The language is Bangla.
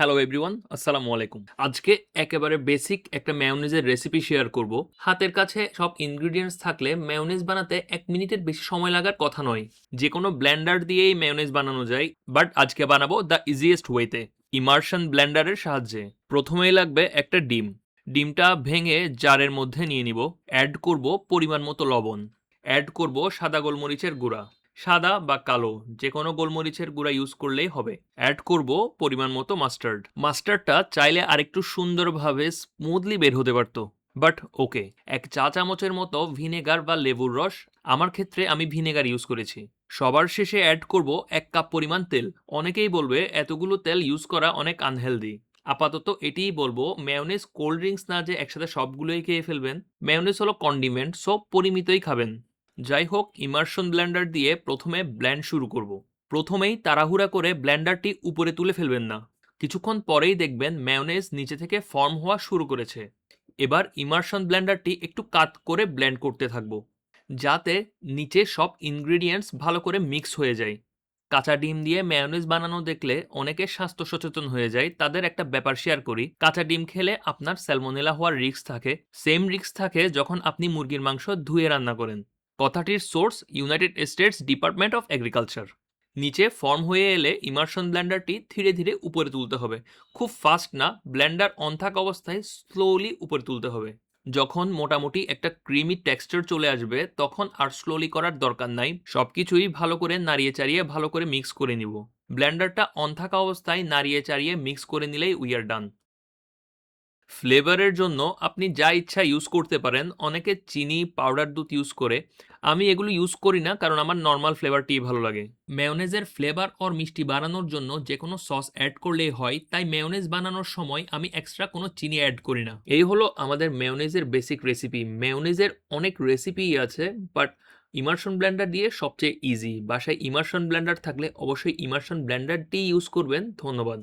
হ্যালো এভরিওয়ান, আসসালামু আলাইকুম। আজকে একেবারে বেসিক একটা মেয়োনিজের রেসিপি শেয়ার করব। হাতের কাছে সব ইনগ্রিডিয়েন্টস থাকলে মেয়োনিজ বানাতে 1 মিনিটের বেশি সময় লাগার কথা নয়। যে কোনো ব্লেন্ডার দিয়েই মেয়োনিজ বানানো যায়, বাট আজকে বানাবো দ্য ইজিয়েস্ট ওয়েতে, ইমার্শন ব্লেন্ডারের সাহায্যে। প্রথমেই লাগবে একটা ডিম। ডিমটা ভেঙে জারের মধ্যে নিয়ে নিব। অ্যাড করব পরিমাণ মতো লবণ। অ্যাড করব সাদা গোলমরিচের গুঁড়া, সাদা বা কালো যে কোনো গোলমরিচের গুঁড়া ইউজ করলেই হবে। অ্যাড করব পরিমাণ মতো মাস্টার্ড। মাস্টার্ডটা চাইলে আরেকটু সুন্দরভাবে স্মুথলি বের হতে পারতো, বাট ওকে। 1 চা চামচের মতো ভিনেগার বা লেবুর রস, আমার ক্ষেত্রে আমি ভিনেগার ইউজ করেছি। সবার শেষে অ্যাড করব 1 কাপ পরিমাণ তেল। অনেকেই বলবে এতগুলো তেল ইউজ করা অনেক আনহেলদি। আপাতত এটিই বলবো, মেয়োনিজ কোল্ড ড্রিঙ্কস না যে একসাথে সবগুলোই খেয়ে ফেলবেন। মেয়োনিজ হলো কন্ডিমেন্ট, সো পরিমিতই খাবেন। যাই হোক, ইমার্শন ব্লেন্ডার দিয়ে প্রথমে ব্লেন্ড শুরু করব। প্রথমেই তাড়াহুড়া করে ব্লেন্ডারটি উপরে তুলে ফেলবেন না। কিছুক্ষণ পরেই দেখবেন মেয়োনেজ নিচে থেকে ফর্ম হওয়া শুরু করেছে। এবার ইমার্শন ব্লেন্ডারটি একটু কাত করে ব্লেন্ড করতে থাকবো, যাতে নিচে সব ইনগ্রিডিয়েন্টস ভালো করে মিক্স হয়ে যায়। কাঁচা ডিম দিয়ে মেয়োনেজ বানানো দেখলে অনেকে স্বাস্থ্য সচেতন হয়ে যায়। তাদের একটা ব্যাপার শেয়ার করি, কাঁচা ডিম খেলে আপনার স্যালমোনেলা হওয়ার রিস্ক থাকে। সেম রিস্ক থাকে যখন আপনি মুরগির মাংস ধুয়ে রান্না করেন। কথাটির source United states department of agriculture. নিচে ফর্ম হয়ে এলে ইমার্শন ব্লেন্ডারটি ধীরে ধীরে উপরে তুলতে হবে। খুব ফাস্ট না, ব্লেন্ডার অন থাকা অবস্থায় স্লোলি উপরে তুলতে হবে। যখন মোটামুটি একটা ক্রিমি টেক্সচার চলে আসবে তখন আর স্লোলি করার দরকার নাই। সবকিছুই ভালো করে নাড়িয়ে চাড়িয়ে ভালো করে মিক্স করে নিব। ব্লেন্ডারটা অন থাকা অবস্থায় নাড়িয়ে চাড়িয়ে মিক্স করে নিলেই উই আর ডান। ফ্লেভারের জন্য আপনি যা ইচ্ছা ইউজ করতে পারেন। অনেকে চিনি, পাউডার দুধ ইউজ করে। আমি এগুলো ইউজ করি না, কারণ আমার নর্মাল ফ্লেভারটিই ভালো লাগে। মেয়োনেজের ফ্লেভার আর মিষ্টি বাড়ানোর জন্য যে কোনো সস অ্যাড করলেই হয়, তাই মেয়োনেজ বানানোর সময় আমি এক্সট্রা কোনো চিনি অ্যাড করি না। এই হলো আমাদের মেয়োনেজের বেসিক রেসিপি। মেয়োনেজের অনেক রেসিপিই আছে, বাট ইমার্শন ব্লেন্ডার দিয়ে সবচেয়ে ইজি। বাসায় ইমার্শন ব্লেন্ডার থাকলে অবশ্যই ইমার্শন ব্লেন্ডারটি ইউজ করবেন। ধন্যবাদ।